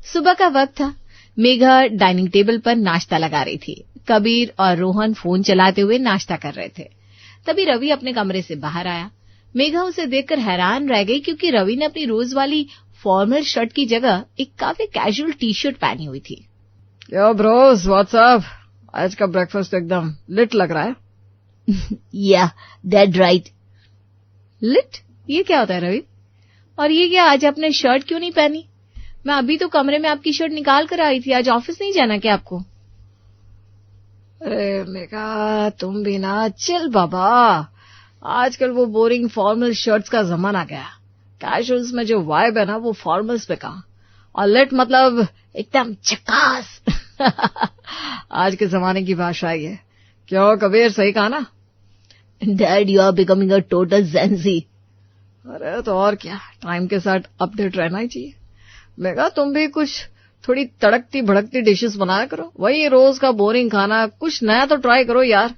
सुबह का वक्त था। मेघा डाइनिंग टेबल पर नाश्ता लगा रही थी। कबीर और रोहन फोन चलाते हुए नाश्ता कर रहे थे। तभी रवि अपने कमरे से बाहर आया। मेघा उसे देखकर हैरान रह गई क्योंकि रवि ने अपनी रोज वाली फॉर्मल शर्ट की जगह एक काफी कैजुअल टी शर्ट पहनी हुई थी। यो ब्रोस, व्हाट्स अप? आज का ब्रेकफास्ट एकदम लिट लग रहा है। या दैट राइट। लिट? ये क्या होता है रवि? और ये क्या, आज आपने शर्ट क्यों नहीं पहनी? मैं अभी तो कमरे में आपकी शर्ट निकाल कर आई थी। आज ऑफिस नहीं जाना क्या आपको? अरे मेघा, तुम भी ना चिल बाबा। आजकल वो बोरिंग फॉर्मल शर्ट्स का जमाना गया। कैजुअल्स में जो वाइब है ना, वो फॉर्मल्स पे कहां। और लिट मतलब एकदम झकास। आज के जमाने की भाषा ये। क्यों कबीर, सही कहा ना? Dad, you are becoming a total gen Z. अरे तो और क्या, टाइम के साथ अपडेट रहना ही चाहिए। मेघा, तुम भी कुछ थोड़ी तड़कती भड़कती डिशेस बनाया करो। वही रोज का बोरिंग खाना, कुछ नया तो ट्राई करो यार।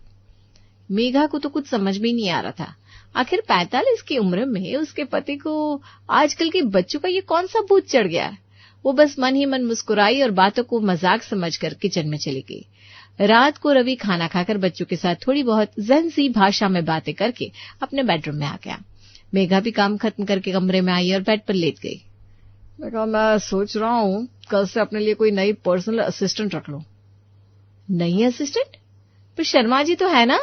मेघा को तो कुछ समझ में नहीं आ रहा था। आखिर 45 की उम्र में उसके पति को आजकल के बच्चों का ये कौन सा भूत चढ़ गया है। वो बस मन ही मन मुस्कुराई और बातों को मजाक समझकर किचन में चली गई। रात को रवि खाना खाकर बच्चों के साथ थोड़ी बहुत ज़ेंजी भाषा में बातें करके अपने बेडरूम में आ गया। मेघा भी काम खत्म करके कमरे में आई और बेड पर लेट गई। मैं सोच रहा हूँ कल से अपने लिए कोई नई पर्सनल असिस्टेंट रख लूं। नई असिस्टेंट? पर शर्मा जी तो है ना,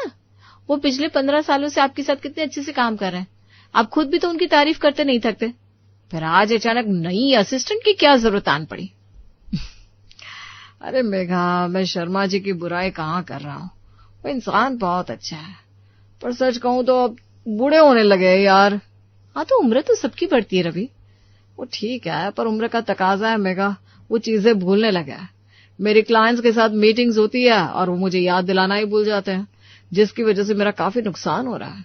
वो पिछले 15 सालों से आपके साथ कितने अच्छे से काम कर रहे हैं। आप खुद भी तो उनकी तारीफ करते नहीं थकते। फिर आज अचानक नई असिस्टेंट की क्या जरूरत आन पड़ी? अरे मेघा, मैं शर्मा जी की बुराई कहाँ कर रहा हूँ। वो इंसान बहुत अच्छा है, पर सच कहूँ तो अब बूढ़े होने लगे हैं यार। हाँ तो उम्र तो सबकी बढ़ती है रवि। वो ठीक है, पर उम्र का तकाजा है मेघा, वो चीजें भूलने लगा है। मेरे क्लाइंट्स के साथ मीटिंग्स होती है और वो मुझे याद दिलाना ही भूल जाते हैं, जिसकी वजह से मेरा काफी नुकसान हो रहा है।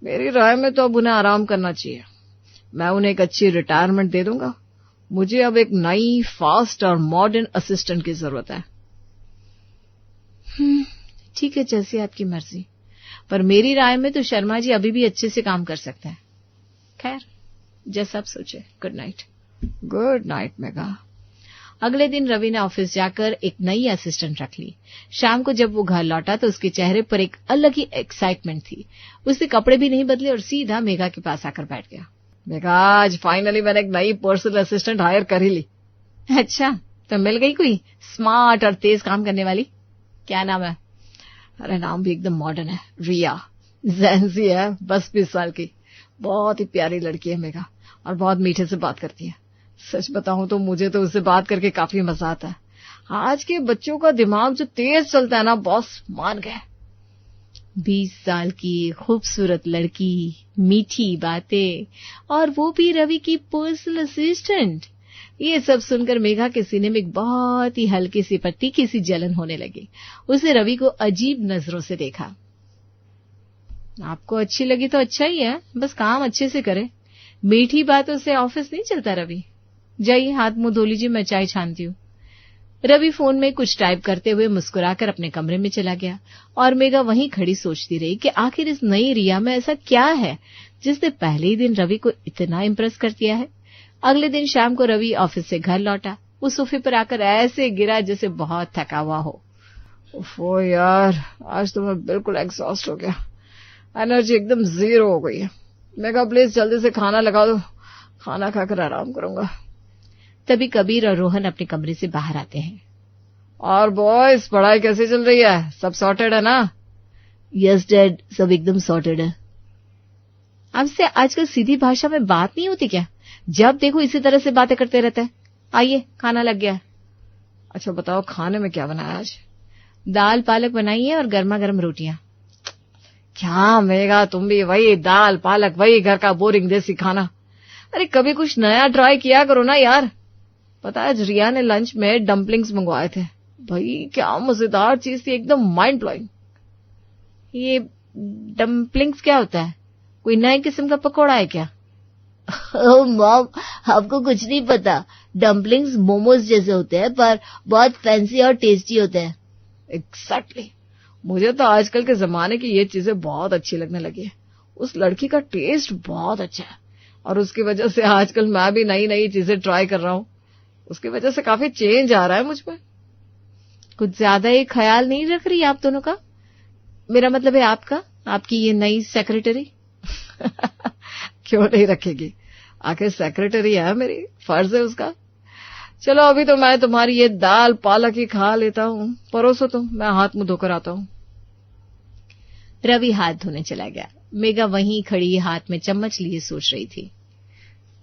मेरी राय में तो अब उन्हें आराम करना चाहिए। मैं उन्हें एक अच्छी रिटायरमेंट दे दूंगा। मुझे अब एक नई, फास्ट और मॉडर्न असिस्टेंट की जरूरत है। ठीक है, जैसी आपकी मर्जी। पर मेरी राय में तो शर्मा जी अभी भी अच्छे से काम कर सकते हैं। खैर, जैसा आप सोचे। Good night. Good night Megha. अगले दिन रवि ने ऑफिस जाकर एक नई असिस्टेंट रख ली। शाम को जब वो घर लौटा तो उसके चेहरे पर एक अलग ही एक्साइटमेंट थी। उसने कपड़े भी नहीं बदले और सीधा मेघा के पास आकर बैठ गया। मेघा, आज फाइनली मैंने एक नई पर्सनल असिस्टेंट हायर कर ही ली। अच्छा, तो मिल गई कोई स्मार्ट और तेज काम करने वाली? क्या नाम है? अरे नाम भी एकदम मॉडर्न है, रिया। ज़ेंजी है, बस 20 साल की। बहुत ही प्यारी लड़की है मेघा, और बहुत मीठे से बात करती है। सच बताऊं तो मुझे तो उससे बात करके काफी मजा आता है। आज के बच्चों का दिमाग जो तेज चलता है ना बॉस, मान गए। 20 साल की खूबसूरत लड़की, मीठी बातें, और वो भी रवि की पर्सनल असिस्टेंट। ये सब सुनकर मेघा के सीने में एक बहुत ही हल्की सी पट्टी की सी जलन होने लगी। उसने रवि को अजीब नजरों से देखा। आपको अच्छी लगी तो अच्छा ही है, बस काम अच्छे से करे। मीठी बातों से ऑफिस नहीं चलता रवि। जाइए हाथ मुंह धो लीजिए, मैं चाय छानती हूँ। रवि फोन में कुछ टाइप करते हुए मुस्कुराकर अपने कमरे में चला गया और मेघा वहीं खड़ी सोचती रही कि आखिर इस नई रिया में ऐसा क्या है जिसने पहले ही दिन रवि को इतना इम्प्रेस कर दिया है। अगले दिन शाम को रवि ऑफिस से घर लौटा। वो सोफे पर आकर ऐसे गिरा जैसे बहुत थका हुआ हो। ओफो यार, आज तो मैं बिल्कुल एग्जॉस्ट हो गया। एनर्जी एकदम जीरो हो गई है। मेघा प्लीज जल्दी से खाना लगा दो, खाना खाकर आराम करूंगा। तभी कबीर और रोहन अपने कमरे से बाहर आते हैं। और बॉयज, पढ़ाई कैसी चल रही है? सब सॉर्टेड है ना? यस डैड, सब एकदम सॉर्टेड है। आपसे आजकल सीधी भाषा में बात नहीं होती क्या? जब देखो इसी तरह से बातें करते रहते हैं। आइए, खाना लग गया। अच्छा बताओ, खाने में क्या बनाया आज? दाल पालक बनाई है और गर्मा गर्म रोटियां। क्या मेघा, तुम भी वही दाल पालक, वही घर का बोरिंग देसी खाना। अरे कभी कुछ नया ट्राई किया करो ना यार। पता है, रिया ने लंच में डम्पलिंग्स मंगवाए थे। भाई क्या मजेदार चीज थी, एकदम माइंड ब्लोइंग। ये डम्पलिंग्स क्या होता है? कोई नए किस्म का पकौड़ा है क्या? ओह मॉम, आपको कुछ नहीं पता। डम्पलिंग्स मोमोज जैसे होते हैं, पर बहुत फैंसी और टेस्टी होते हैं। एग्जैक्टली। मुझे तो आजकल के जमाने की ये चीजें बहुत अच्छी लगने लगी है। उस लड़की का टेस्ट बहुत अच्छा है और उसकी वजह से आजकल मैं भी नई नई चीजें ट्राई कर रहा हूँ। उसकी वजह से काफी चेंज आ रहा है मुझ में। कुछ ज्यादा ही ख्याल नहीं रख रही आप दोनों का? मेरा मतलब है आपका, आपकी ये नई सेक्रेटरी। क्यों नहीं रखेगी, आखिर सेक्रेटरी है मेरी, फर्ज है उसका। चलो अभी तो मैं तुम्हारी ये दाल पालक ही खा लेता हूँ, परोसो तुम, मैं हाथ मुंह धोकर आता हूँ। रवि हाथ धोने चला गया। मेघा वहीं खड़ी हाथ में चम्मच लिए सोच रही थी,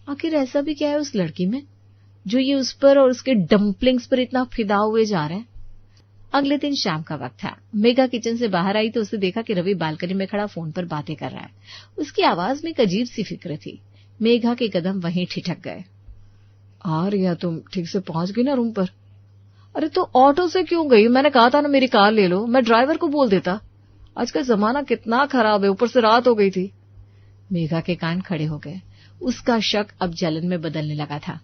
आखिर ऐसा भी क्या है उस लड़की में जो ये उस पर और उसके डम्पलिंग्स पर इतना फिदा हुए जा रहे हैं। अगले दिन शाम का वक्त था। मेघा किचन से बाहर आई तो उसे देखा कि रवि बालकनी में खड़ा फोन पर बातें कर रहा है। उसकी आवाज में एक अजीब सी फिक्र थी। मेघा के कदम वहीं ठिठक गए। रिया, तुम ठीक से पहुंच गई ना रूम पर? अरे तो ऑटो से क्यों गई? मैंने कहा था ना मेरी कार ले लो, मैं ड्राइवर को बोल देता। आजकल जमाना कितना खराब है, ऊपर से रात हो गई थी। मेघा के कान खड़े हो गए। उसका शक अब जलन में बदलने लगा था।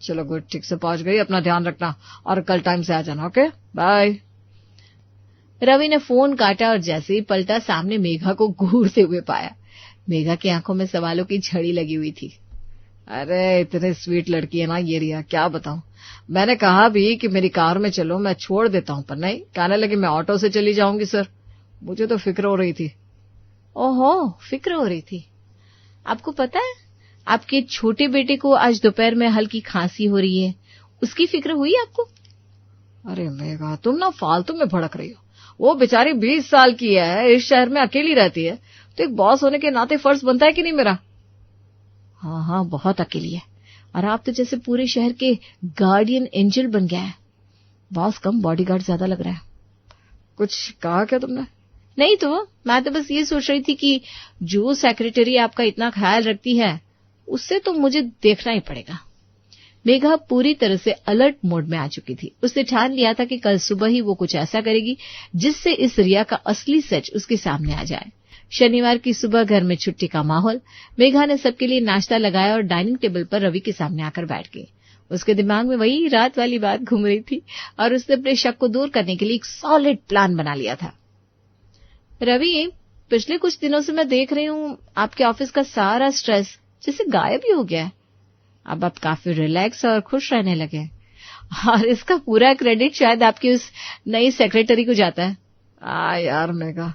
चलो गुड, ठीक से पहुंच गई, अपना ध्यान रखना और कल टाइम से आ जाना। Okay bye. रवि ने फोन काटा और जैसे ही पलटा सामने मेघा को घूरते हुए पाया। मेघा की आंखों में सवालों की झड़ी लगी हुई थी। अरे इतने स्वीट लड़की है ना ये रिया, क्या बताऊं। मैंने कहा भी कि मेरी कार में चलो, मैं छोड़ देता हूं, पर नहीं, कहने लगी मैं ऑटो से चली जाऊंगी सर। मुझे तो फिक्र हो रही थी। ओहो, फिक्र हो रही थी। आपको पता है आपके छोटे बेटे को आज दोपहर में हल्की खांसी हो रही है, उसकी फिक्र हुई आपको? अरे मेघा, तुम ना फालतू में भड़क रही हो। वो बेचारी 20 साल की है, इस शहर में अकेली रहती है, तो एक बॉस होने के नाते फर्ज बनता है कि नहीं मेरा? हाँ, बहुत अकेली है। और आप तो जैसे पूरे शहर के गार्डियन एंजल बन गया है। बॉस कम, बॉडीगार्ड ज्यादा लग रहा है। कुछ कहा क्या तुमने? नहीं तो मैं तो बस ये सोच रही थी कि जो सेक्रेटरी आपका इतना ख्याल रखती है उससे तो मुझे देखना ही पड़ेगा। मेघा पूरी तरह से अलर्ट मोड में आ चुकी थी। उसने ठान लिया था कि कल सुबह ही वो कुछ ऐसा करेगी जिससे इस रिया का असली सच उसके सामने आ जाए। शनिवार की सुबह घर में छुट्टी का माहौल। मेघा ने सबके लिए नाश्ता लगाया और डाइनिंग टेबल पर रवि के सामने आकर बैठ गई। उसके दिमाग में वही रात वाली बात घूम रही थी और उसने अपने शक को दूर करने के लिए एक सॉलिड प्लान बना लिया था। रवि, पिछले कुछ दिनों से मैं देख रही हूँ आपके ऑफिस का सारा स्ट्रेस जैसे गायब ही हो गया है। अब आप काफी रिलैक्स और खुश रहने लगे और इसका पूरा क्रेडिट शायद आपकी उस नई सेक्रेटरी को जाता है। यार मेघा,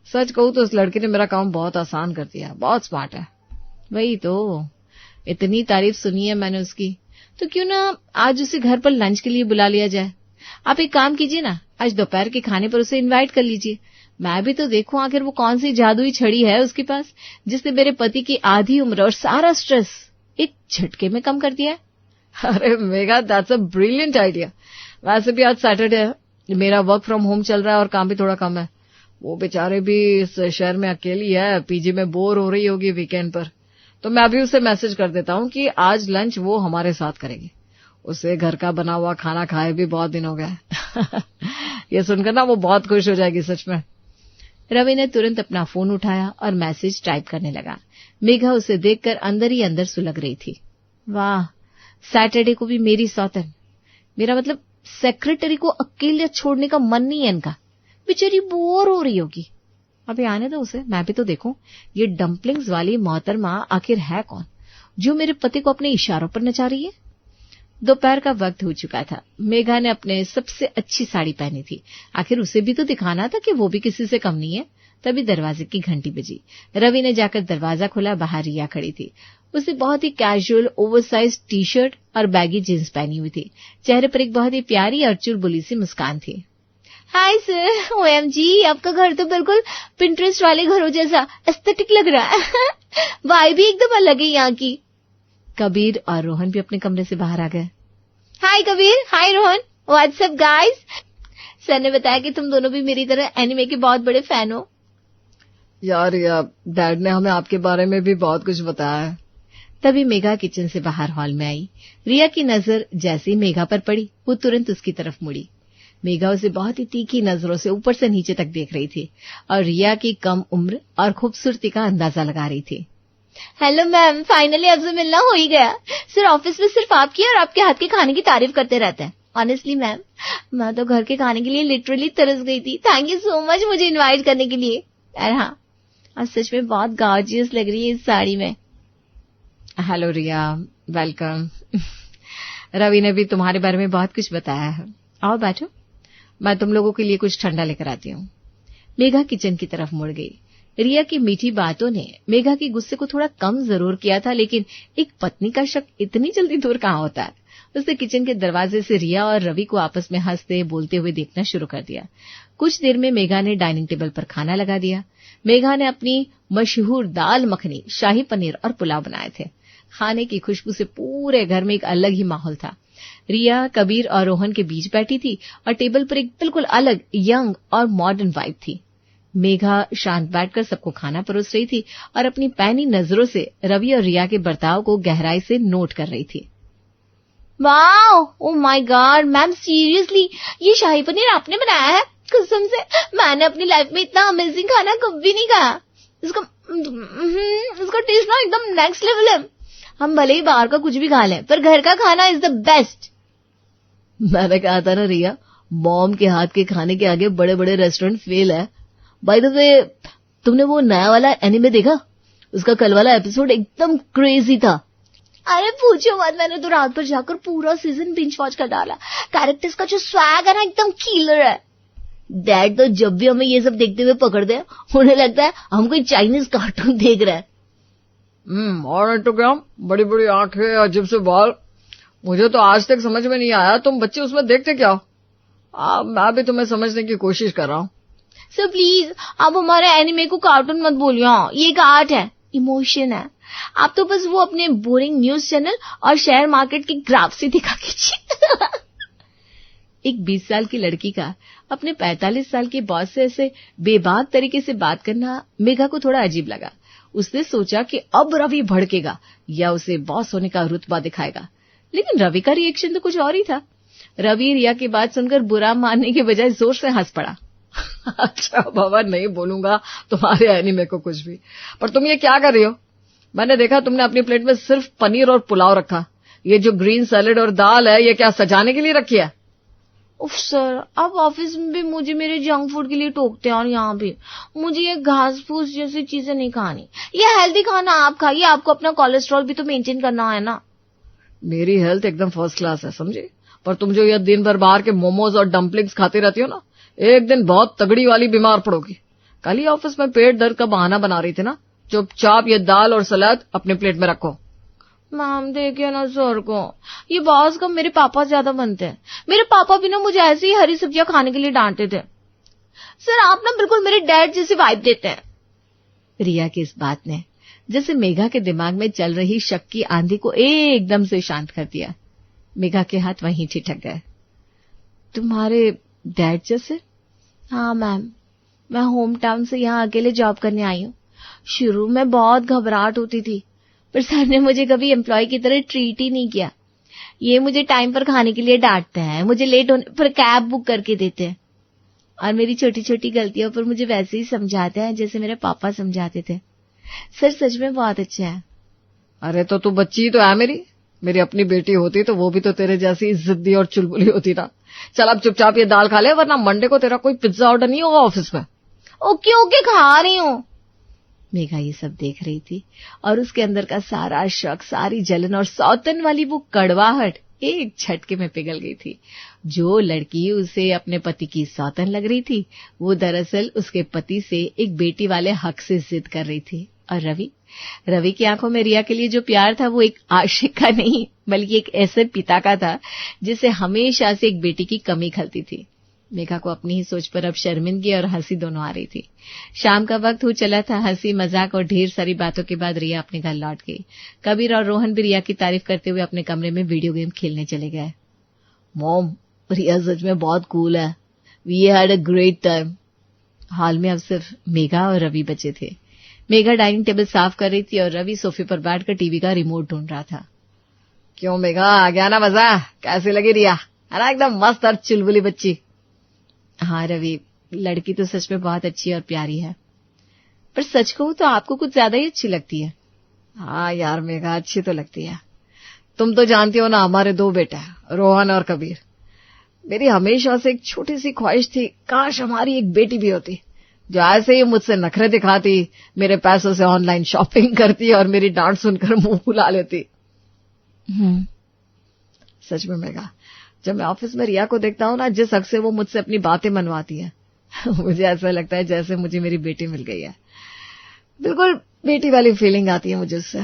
सच कहूँ तो उस लड़की ने मेरा काम बहुत आसान कर दिया, बहुत स्मार्ट है। वही तो, इतनी तारीफ सुनी है मैंने उसकी, तो क्यों ना आज उसे घर पर लंच के लिए बुला लिया जाए। आप एक काम कीजिए ना, आज दोपहर के खाने पर उसे इनवाइट कर लीजिए। मैं भी तो देखूं आखिर वो कौन सी जादुई छड़ी है उसके पास जिसने मेरे पति की आधी उम्र और सारा स्ट्रेस एक झटके में कम कर दिया है। अरे Megha, that's a brilliant idea. वैसे भी आज सैटरडे है, मेरा वर्क फ्रॉम होम चल रहा है और काम भी थोड़ा कम है। वो बेचारे भी इस शहर में अकेली है, पीजी में बोर हो रही होगी वीकेंड पर, तो मैं अभी उसे मैसेज कर देता हूँ कि आज लंच वो हमारे साथ करेगी। उसे घर का बना हुआ खाना खाए भी बहुत दिन हो गए। ये सुनकर ना वो बहुत खुश हो जाएगी सच में। रवि ने तुरंत अपना फोन उठाया और मैसेज टाइप करने लगा। मेघा उसे देखकर अंदर ही अंदर सुलग रही थी। वाह, सैटरडे को भी मेरी सौतन। मेरा मतलब सेक्रेटरी को अकेले छोड़ने का मन नहीं है इनका। बेचारी बोर हो रही होगी। अभी आने दो उसे, मैं भी तो देखूं ये डम्पलिंग्स वाली मोहतरमा आखिर है कौन जो मेरे पति को अपने इशारों पर नचा रही है। दोपहर का वक्त हो चुका था। मेघा ने अपने सबसे अच्छी साड़ी पहनी थी। आखिर उसे भी तो दिखाना था कि वो भी किसी से कम नहीं है। तभी दरवाजे की घंटी बजी। रवि ने जाकर दरवाजा खोला। बाहर रिया खड़ी थी। उसने बहुत ही कैजुअल ओवरसाइज टी शर्ट और बैगी जींस पहनी हुई थी। चेहरे पर एक बहुत ही प्यारी और चुलबुली सी मुस्कान थी। हाय सर, ओएमजी, आपका घर तो बिल्कुल पिंटरेस्ट वाले घरों जैसा एस्थेटिक लग रहा है। वाइब भी एकदम अलग है यहाँ की। कबीर और रोहन भी अपने कमरे से बाहर आ गए। हाय कबीर, हाय रोहन, व्हाट्सअप गाइस। सर ने बताया कि तुम दोनों भी मेरी तरह एनिमे के बहुत बड़े फैन हो। यार डैड ने हमें आपके बारे में भी बहुत कुछ बताया है। तभी मेघा किचन से बाहर हॉल में आई। रिया की नजर जैसे ही मेघा पर पड़ी वो तुरंत उसकी तरफ मुड़ी। मेघा उसे बहुत ही तीखी नजरों से ऊपर से नीचे तक देख रही थी और रिया की कम उम्र और खूबसूरती का अंदाजा लगा रही थी। हेलो मैम, फाइनली आपसे मिलना हो ही गया। सर ऑफिस में सिर्फ आपकी और आपके हाथ के खाने की तारीफ करते रहते हैं। ऑनेस्टली मैम, मैं तो घर के खाने के लिए लिटरली तरस गई थी। थैंक यू सो मच मुझे इनवाइट करने के लिए। और हाँ, आज सच में बहुत गॉर्जियस लग रही है इस साड़ी में। हेलो रिया, वेलकम। रवि ने भी तुम्हारे बारे में बहुत कुछ बताया है। आओ बैठो, मैं तुम लोगों के लिए कुछ ठंडा लेकर आती हूँ। मेघा किचन की तरफ मुड़ गई। रिया की मीठी बातों ने मेघा के गुस्से को थोड़ा कम जरूर किया था, लेकिन एक पत्नी का शक इतनी जल्दी दूर कहाँ होता है। उसने किचन के दरवाजे से रिया और रवि को आपस में हंसते बोलते हुए देखना शुरू कर दिया। कुछ देर में मेघा ने डाइनिंग टेबल पर खाना लगा दिया। मेघा ने अपनी मशहूर दाल मखनी, शाही पनीर और पुलाव बनाए थे। खाने की खुशबू से पूरे घर में एक अलग ही माहौल था। रिया, कबीर और रोहन के बीच बैठी थी और टेबल पर एक बिल्कुल अलग यंग और मॉडर्न वाइब थी। मेघा शांत बैठकर सबको खाना परोस रही थी और अपनी पैनी नजरों से रवि और रिया के बर्ताव को गहराई से नोट कर रही थी। Wow, oh my God ma'am, seriously ये शाही पनीर आपने बनाया है? कसम से मैंने अपनी लाइफ में इतना अमेजिंग खाना कभी नहीं खाया। इसका टेस्ट ना एकदम नेक्स्ट लेवल है। हम भले ही बाहर का कुछ भी खा लें, पर घर का खाना इज द बेस्ट। मैंने कहा था ना रिया, मॉम के हाथ के खाने के आगे बड़े बड़े रेस्टोरेंट फेल है। बाय द वे, तुमने वो नया वाला एनिमे देखा? उसका कल वाला एपिसोड एकदम क्रेजी था। अरे पूछो मत, मैंने तो रात भर जाकर पूरा सीजन बिंज वॉच कर डाला। कैरेक्टर्स का जो स्वैग है ना, एकदम किलर है। डैड तो जब भी हमें ये सब देखते हुए पकड़ते हैं, उन्हें लगता है हम कोई चाइनीज कार्टून देख रहे हैं। और तो क्या बड़ी बड़ी आंखें, अजीब से बाल। मुझे तो आज तक समझ में नहीं आया तुम बच्चे उसमें देखते क्या हो। मैं भी तुम्हें समझने की कोशिश कर रहा हूँ। सो प्लीज आप हमारे एनिमे को कार्टून मत बोलिए। ये एक आर्ट है, इमोशन है। आप तो बस वो अपने बोरिंग न्यूज चैनल और शेयर मार्केट के ग्राफ से दिखा कीजिए। एक 20 साल की लड़की का अपने 45 साल के बॉस से ऐसे बेबाक तरीके से बात करना मेघा को थोड़ा अजीब लगा। उसने सोचा कि अब रवि भड़केगा या उसे बॉस होने का रुतबा दिखाएगा, लेकिन रवि का रिएक्शन तो कुछ और ही था। रवि रिया की बात सुनकर बुरा मानने के बजाय जोर से हंस पड़ा। अच्छा बाबा, नहीं बोलूंगा तुम्हारे एनिमे को कुछ भी, पर तुम ये क्या कर रही हो? मैंने देखा तुमने अपनी प्लेट में सिर्फ पनीर और पुलाव रखा। ये जो ग्रीन सैलेड और दाल है, ये क्या सजाने के लिए रखी है? उफ सर, आप ऑफिस में भी मुझे मेरे जंक फूड के लिए टोकते हैं और यहाँ भी मुझे ये घास फूस जैसी चीजें नहीं खानी। ये हेल्दी खाना आप खाइए, आपको अपना कोलेस्ट्रॉल भी तो मेंटेन करना है ना। मेरी हेल्थ एकदम फर्स्ट क्लास है, समझे? पर तुम जो ये दिन भर बाहर के मोमोज और डम्पलिंग्स खाती रहती हो ना, एक दिन बहुत तगड़ी वाली बीमार पड़ोगी। कल ही ऑफिस में पेट दर्द का बहाना बना रही थी ना। चुपचाप ये दाल और सलाद अपने प्लेट में रखो। मैम देखिए ना सर को, ये बॉस का मेरे पापा ज्यादा बनते हैं। मेरे पापा भी ना मुझे ऐसे ही हरी सब्जियां खाने के लिए डांटते थे। सर आप ना बिल्कुल मेरे डैड जैसी वाइब देते हैं। रिया की इस बात ने जैसे मेघा के दिमाग में चल रही शक की आंधी को एकदम से शांत कर दिया। मेघा के हाथ वहीं ठिठक गए। तुम्हारे डैड जैसे? हाँ मैम, मैं होम टाउन से यहाँ अकेले जॉब करने आई हूँ। शुरू में बहुत घबराहट होती थी, पर सर ने मुझे कभी एम्प्लॉय की तरह ट्रीट ही नहीं किया। ये मुझे टाइम पर खाने के लिए डांटते हैं, मुझे लेट होने पर कैब बुक करके देते हैं और मेरी छोटी छोटी गलतियों पर मुझे वैसे ही समझाते हैं जैसे मेरे पापा समझाते थे। सर सच में बहुत अच्छे हैं। अरे तो तू बच्ची तो है मेरी अपनी बेटी होती तो वो भी तो तेरे जैसी जिद्दी और चुलबुली होती ना। चल अब चुपचाप ये दाल खा ले, वरना मंडे को तेरा कोई पिज्जा ऑर्डर नहीं होगा ऑफिस में। ओके ओके, खा रही हूँ। मेघा ये सब देख रही थी और उसके अंदर का सारा शक, सारी जलन और सौतन वाली वो कड़वाहट एक झटके में पिघल गई थी। जो लड़की उसे अपने पति की सौतन लग रही थी, वो दरअसल उसके पति से एक बेटी वाले हक से जिद कर रही थी। और रवि की आंखों में रिया के लिए जो प्यार था, वो एक आशिक का नहीं बल्कि एक ऐसे पिता का था जिसे हमेशा से एक बेटी की कमी खलती थी। मेघा को अपनी ही सोच पर अब शर्मिंदगी और हंसी दोनों आ रही थी। शाम का वक्त हो चला था। हंसी मजाक और ढेर सारी बातों के बाद रिया अपने घर लौट गई। कबीर और रोहन भी रिया की तारीफ करते हुए अपने कमरे में वीडियो गेम खेलने चले गए। मॉम, रिया सच में बहुत कूल है। We had a great time. हाल में अब सिर्फ मेघा और रवि बचे थे। मेघा डाइनिंग टेबल साफ कर रही थी और रवि सोफे पर बैठकर टीवी का रिमोट ढूंढ रहा था। क्यों मेघा, आ गया ना मजा? कैसी लगी रिया? है ना एकदम मस्त और चुलबुली बच्ची? हाँ रवि, लड़की तो सच में बहुत अच्छी और प्यारी है, पर सच कहूं तो आपको कुछ ज्यादा ही अच्छी लगती है। हाँ यार मेघा, अच्छी तो लगती है। तुम तो जानती हो ना, हमारे 2 बेटे हैं, रोहन और कबीर। मेरी हमेशा से एक छोटी सी ख्वाहिश थी, काश हमारी एक बेटी भी होती जो ऐसे ही मुझसे नखरे दिखाती, मेरे पैसों से ऑनलाइन शॉपिंग करती और मेरी डांट सुनकर मुंह फुला लेती। सच में मेघा, जब मैं ऑफिस में रिया को देखता हूँ ना, जिस हक से वो मुझसे अपनी बातें मनवाती है मुझे ऐसा लगता है जैसे मुझे मेरी बेटी मिल गई है। बिल्कुल बेटी वाली फीलिंग आती है मुझे उससे।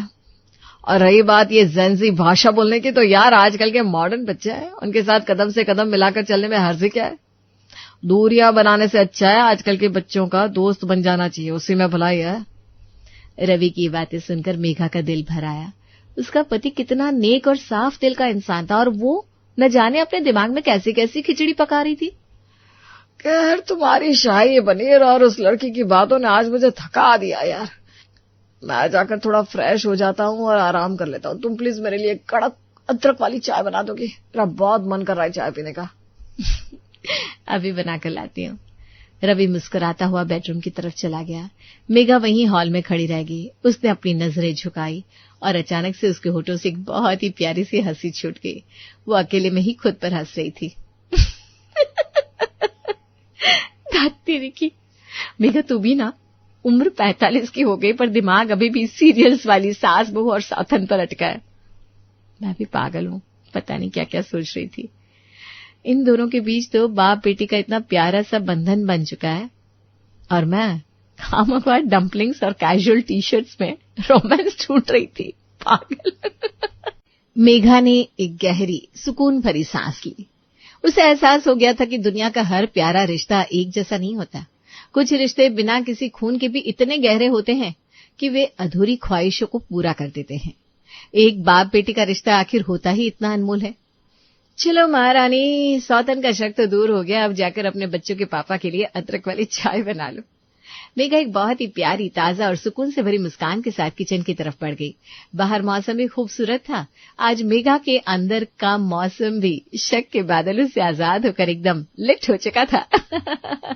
और रही बात ये ज़ेनज़ी भाषा बोलने की, तो यार आजकल के मॉडर्न बच्चे हैं, उनके साथ कदम से कदम मिलाकर चलने में हर्ज क्या है। दूरियां बनाने से अच्छा है आजकल के बच्चों का दोस्त बन जाना चाहिए, उसी में भलाई है। रवि की बातें सुनकर मेघा का दिल भर आया। उसका पति कितना नेक और साफ दिल का इंसान था, और वो न जाने अपने दिमाग में कैसी कैसी खिचड़ी पका रही थी। खैर, तुम्हारी शाही पनीर और उस लड़की की बातों ने आज मुझे थका दिया यार। मैं जाकर थोड़ा फ्रेश हो जाता हूँ और आराम कर लेता हूँ। तुम प्लीज मेरे लिए कड़क अदरक वाली चाय बना दोगी? मेरा बहुत मन कर रहा है चाय पीने का। अभी बनाकर लाती हूँ। रवि मुस्कुराता हुआ बेडरूम की तरफ चला गया। मेघा वहीं हॉल में खड़ी रह गई। उसने अपनी नजरें झुकाई और अचानक से उसके होठों से एक बहुत ही प्यारी सी हंसी छूट गई। वो अकेले में ही खुद पर हंस रही थी। तेरी की मेघा, तू भी ना उम्र 45 की हो गई, पर दिमाग अभी भी सीरियल्स वाली सास बहू और साथन पर अटका है। मैं भी पागल हूँ, पता नहीं क्या क्या सोच रही थी। इन दोनों के बीच तो बाप बेटी का इतना प्यारा सा बंधन बन चुका है, और मैं खामख्वाह डम्पलिंग्स और कैजुअल टी शर्ट्स में रोमांस ढूंढ रही थी। पागल। मेघा ने एक गहरी सुकून भरी सांस ली। उसे एहसास हो गया था कि दुनिया का हर प्यारा रिश्ता एक जैसा नहीं होता। कुछ रिश्ते बिना किसी खून के भी इतने गहरे होते हैं कि वे अधूरी ख्वाहिशों को पूरा कर देते हैं। एक बाप बेटी का रिश्ता आखिर होता ही इतना अनमोल है। चलो महारानी, सौतन का शक तो दूर हो गया। अब जाकर अपने बच्चों के पापा के लिए अदरक वाली चाय बना लो। मेघा एक बहुत ही प्यारी, ताजा और सुकून से भरी मुस्कान के साथ किचन की तरफ बढ़ गई। बाहर मौसम भी खूबसूरत था। आज मेघा के अंदर का मौसम भी शक के बादलों से आजाद होकर एकदम लिफ्ट हो चुका था।